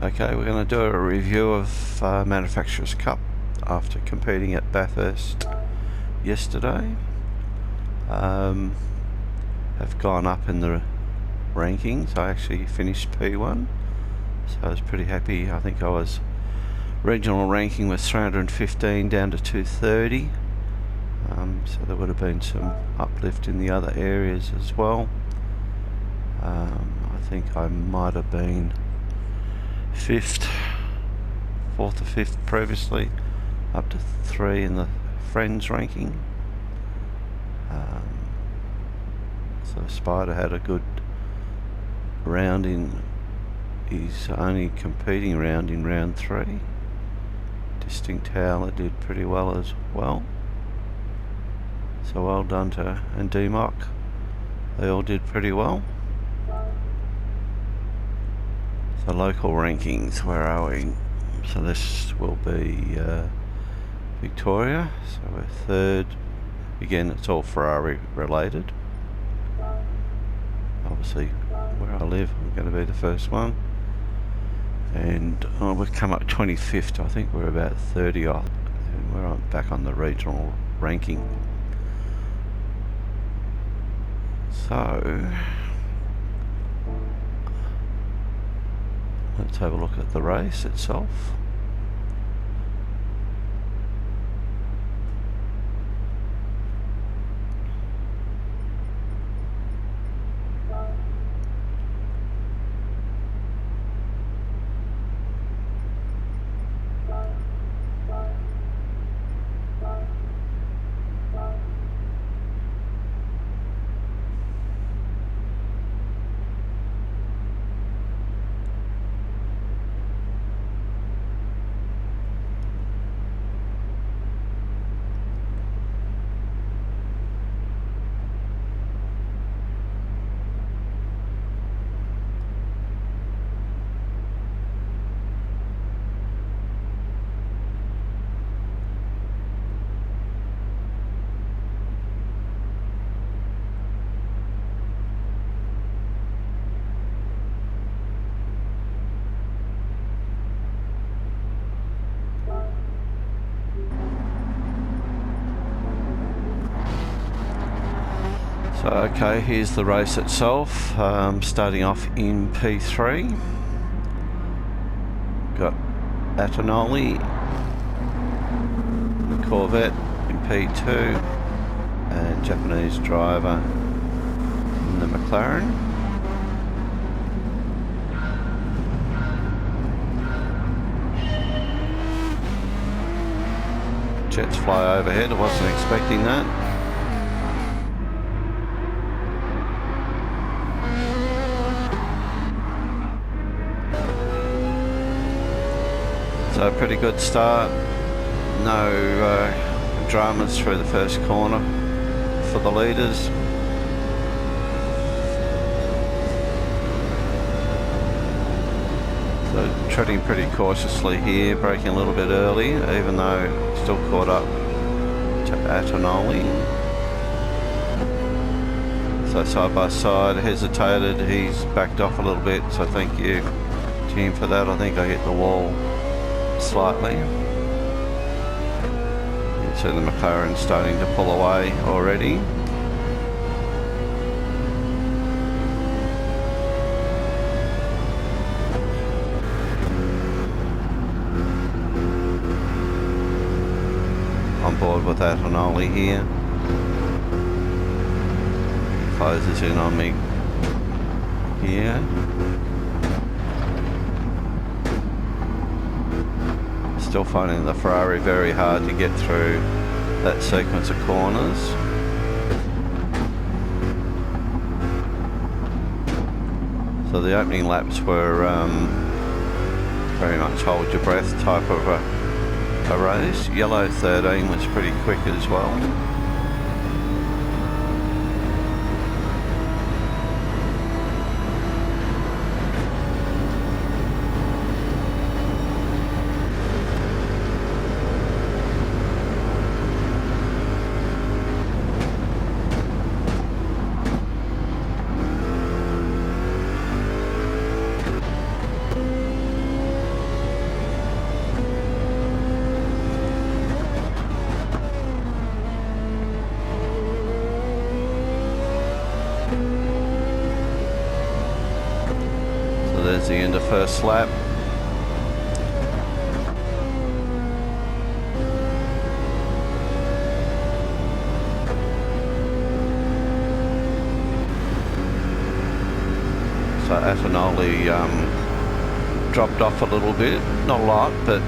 Okay, we're going to do a review of Manufacturers Cup after competing at Bathurst yesterday. Have gone up in the rankings. I actually finished P1, so I was pretty happy. I think I was regional ranking was 315 down to 230, so there would have been some uplift in the other areas as well. I think I might have been fourth or fifth previously, up to 3 in the friends ranking. So Spider had a good round in his only competing round in round 3. Distinct Howler did pretty well as well, so well done to and DMOC, they all did pretty well. So local rankings, where are we? So this will be Victoria, so we're third. Again, it's all Ferrari related. Obviously where I live, I'm going to be the first one, and we've come up 25th. I think we're about 30 off, and we're back on the regional ranking. So let's have a look at the race itself. So, okay, here's the race itself. Starting off in P3, got Atonoli, the Corvette in P2, and Japanese driver in the McLaren. Jets fly overhead, I wasn't expecting that. So a pretty good start. No dramas through the first corner for the leaders. So treading pretty cautiously here, braking a little bit early, even though still caught up to Atonoli. So side by side, hesitated, he's backed off a little bit, so thank you to him for that. I think I hit the wall slightly. You can see the McLaren starting to pull away already. On board with that Atonoli here. Closes in on me here. Still finding the Ferrari very hard to get through that sequence of corners. So the opening laps were very much hold your breath type of a race. Yellow 13 was pretty quick as well. into first lap. So Afanoli dropped off a little bit, not a lot, but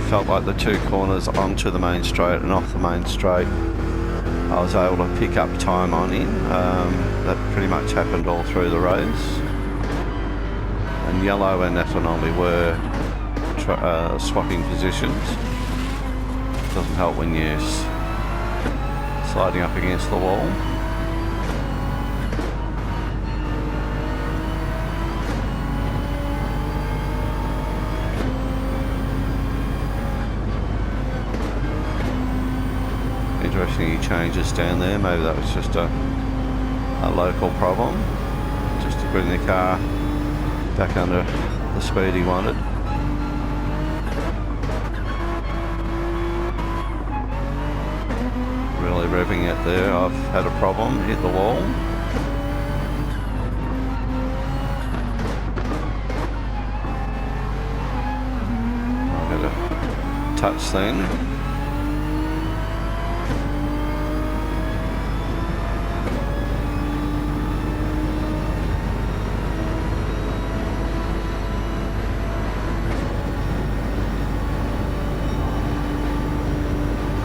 felt like the two corners onto the main straight and off the main straight, I was able to pick up time on him. That pretty much happened all through the race. And Yellow and Afanoli were swapping positions. Doesn't help when you're sliding up against the wall. Interesting, he changes down there. Maybe that was just a local problem, just to bring the car back under the speed he wanted. Really revving it there. I've had a problem, hit the wall. I've got a touch thing.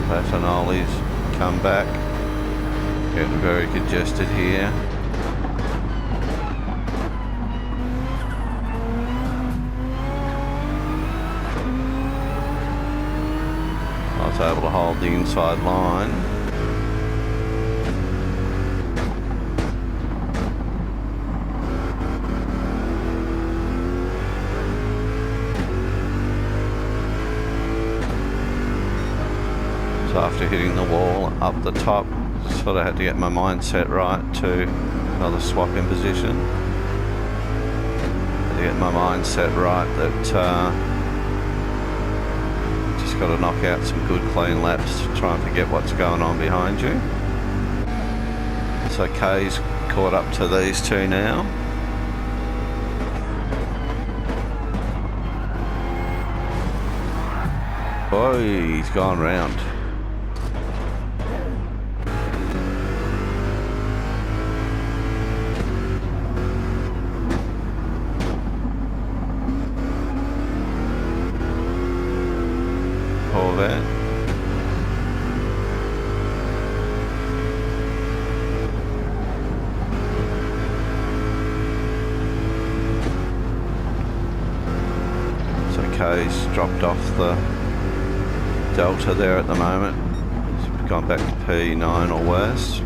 Afanoli's come back, getting very congested here. I was able to hold the inside line. After hitting the wall up the top, sort of had to get my mindset right to another swap in position. Had to get my mindset right that just got to knock out some good clean laps to try and forget what's going on behind you. So Kay's caught up to these two now. Oh, he's gone round. That. So Kay's dropped off the Delta there at the moment. It's gone back to P9 or worse.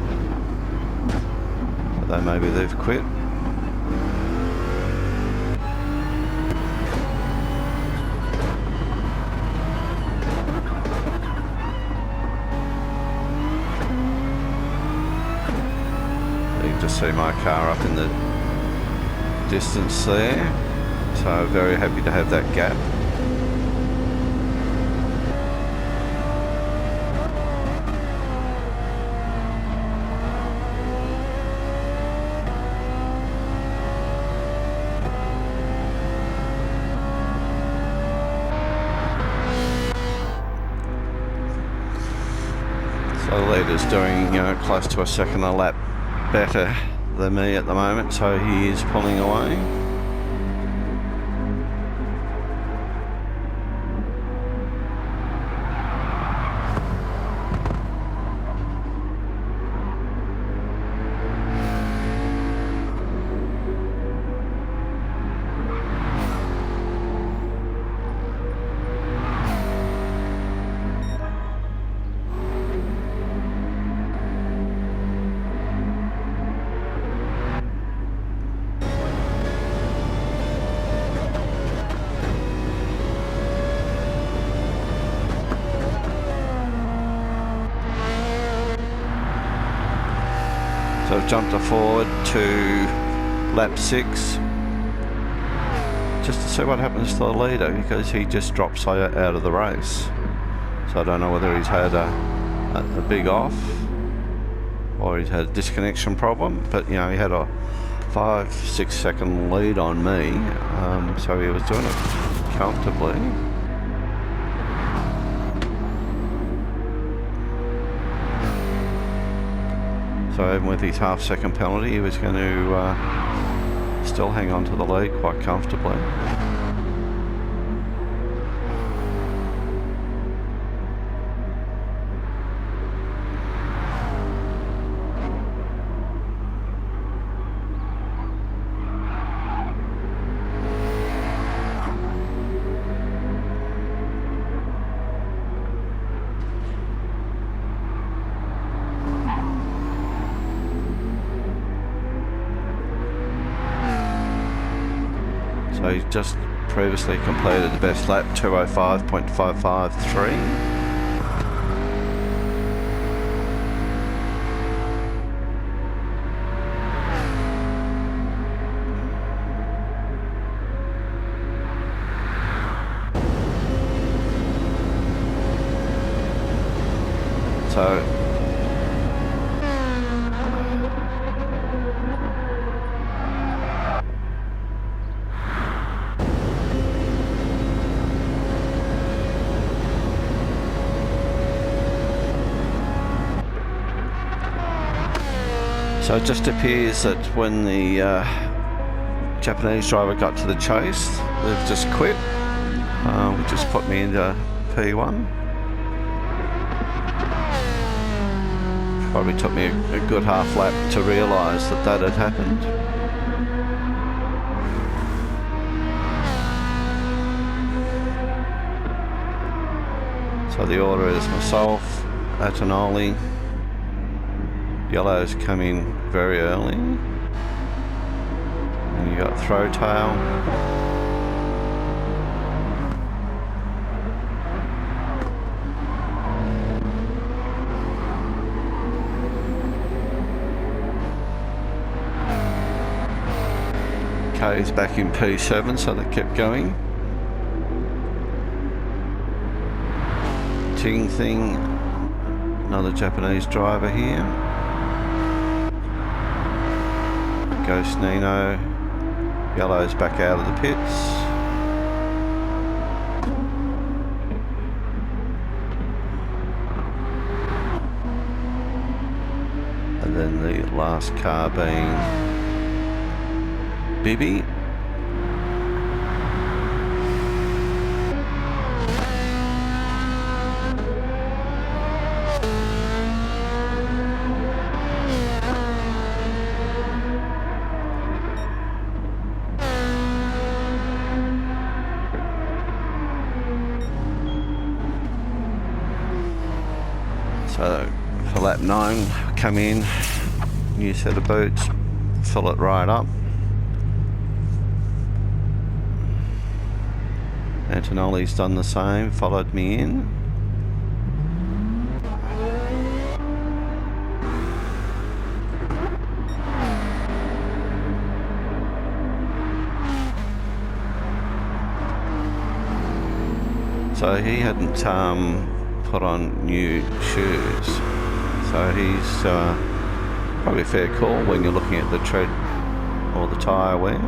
Although maybe they've quit. Just see my car up in the distance there, so very happy to have that gap. So the leader's doing close to a second a lap better than me at the moment, so he is pulling away. So I've jumped forward to lap 6 just to see what happens to the leader, because he just drops out of the race. So I don't know whether he's had a big off or he's had a disconnection problem, but he had a 5-6 second lead on me, so he was doing it comfortably. So even with his half-second penalty, he was going to still hang on to the lead quite comfortably. So he's just previously completed the best lap, 2:05.553. So So it just appears that when the Japanese driver got to the chase, they've just quit, which just put me into P1. Probably took me a good half lap to realise that that had happened. So the order is myself, Atonoli. Yellow's come in very early. And you got Throwtail. K's back in P7, so they kept going. Ting Thing, another Japanese driver here. Ghost Nino, Yellow's back out of the pits. And then the last car being Bibi. So for lap 9, come in, new set of boots, fill it right up. Antonoli's done the same, followed me in. So he hadn't put on new shoes, so he's probably a fair call when you're looking at the tread or the tyre wear.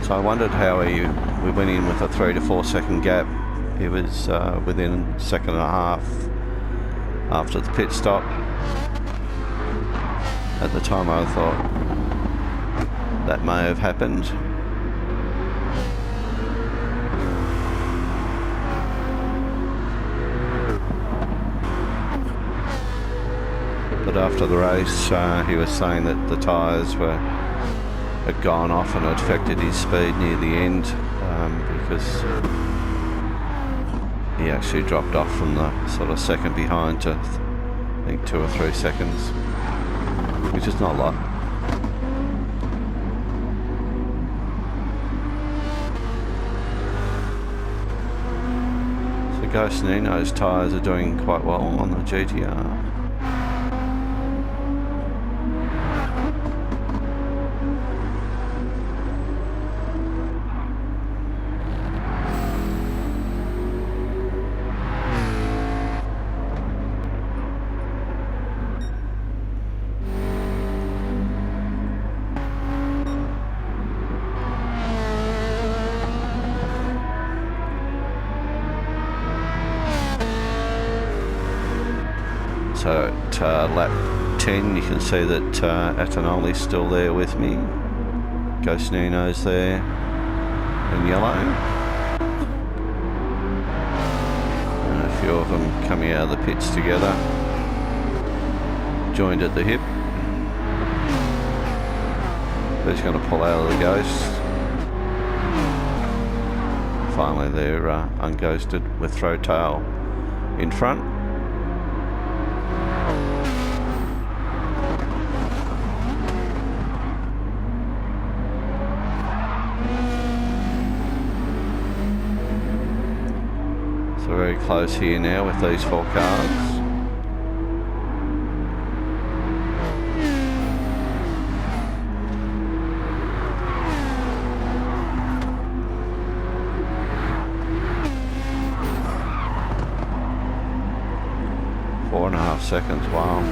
So I wondered how we went in with a 3 to 4 second gap. He was within a second and a half after the pit stop. At the time I thought that may have happened. But after the race, he was saying that the tyres had gone off and it affected his speed near the end, because he actually dropped off from the sort of second behind to I think 2 or 3 seconds, which is not a lot. So Ghost Nino's tyres are doing quite well on the GTR. So at lap 10 you can see that Atonoli's still there with me. Ghost Nino's there in yellow. And a few of them coming out of the pits together. Joined at the hip. Who's going to pull out of the Ghost? Finally they're unghosted with Throwtail in front. So very close here now with these 4 cars. Seconds, wow.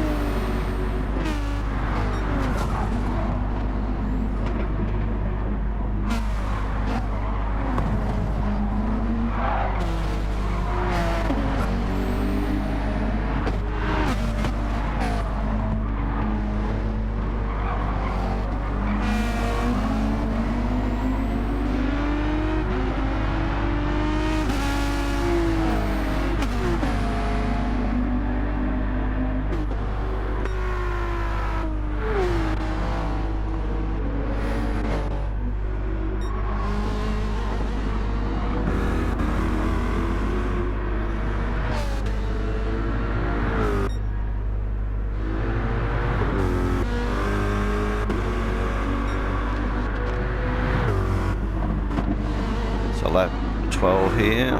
Lap 12 here.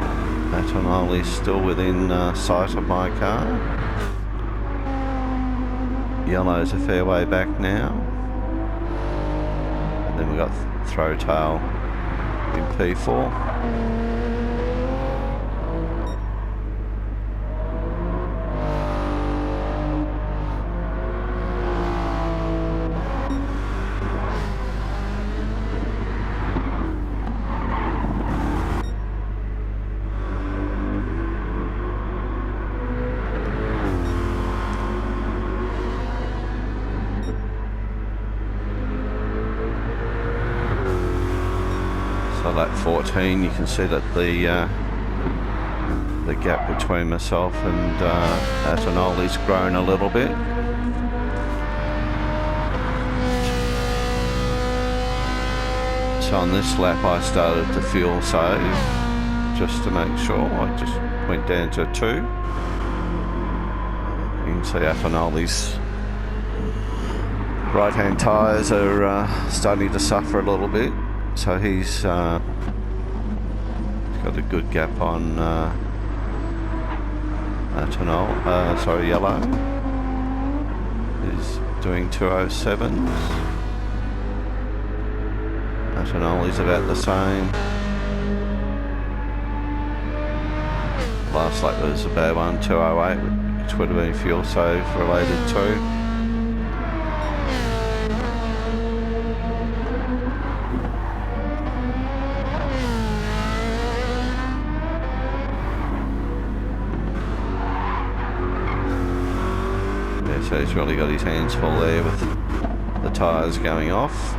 Atonoli's still within sight of my car. Yellow's a fair way back now. And then we've got Throwtail in P4. So lap 14, you can see that the gap between myself and Atonoli's grown a little bit. So on this lap I started to fuel save just to make sure. I just went down to 2. You can see Atonoli's right hand tyres are starting to suffer a little bit. So he's got a good gap on Yellow. He's doing 207s. Atonoli's about the same. Last lap was a bad one, 208, which would have been fuel save related to. So he's really got his hands full there with the tyres going off.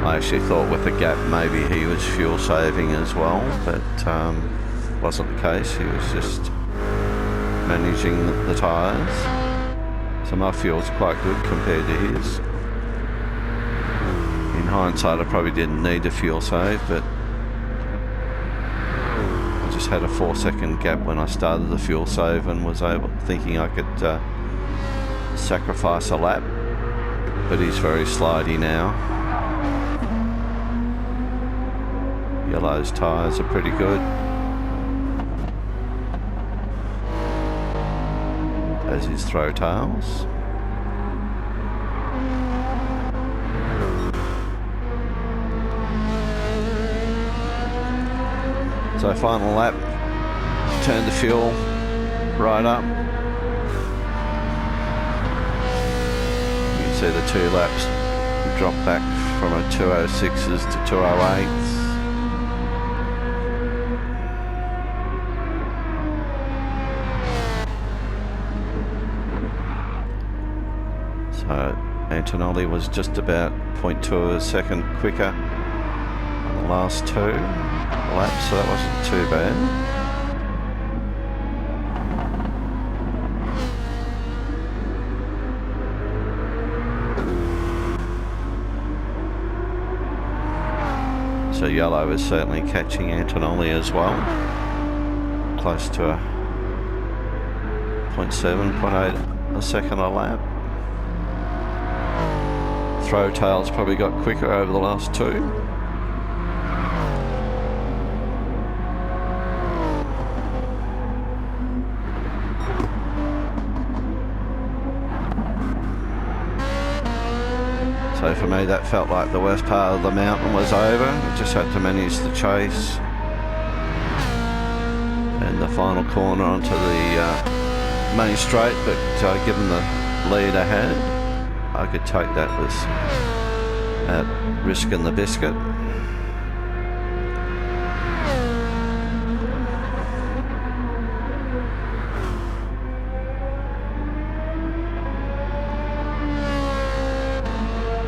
I actually thought with the gap maybe he was fuel saving as well, but wasn't the case. He was just managing the tyres. So my fuel's quite good compared to his. In hindsight I probably didn't need a fuel save, but had a 4-second gap when I started the fuel save and was thinking I could sacrifice a lap, but he's very slidey now. Yellow's tyres are pretty good, as his Throwtails. So final lap, turn the fuel right up. You can see the 2 laps drop back from a 206s to 208s. So Antonelli was just about 0.2 of a second quicker on the last 2 laps, so that wasn't too bad. So yellow is certainly catching Antonelli as well. Close to a 0.7, 0.8 a second a lap. Throwtail's probably got quicker over the last 2. So for me that felt like the worst part of the mountain was over. We just had to manage the chase and the final corner onto the main straight, but given the lead I had, I could take that without risking the biscuit.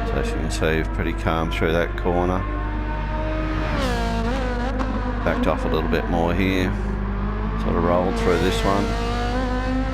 So as you can see, pretty calm through that corner. Backed off a little bit more here. Sort of rolled through this one.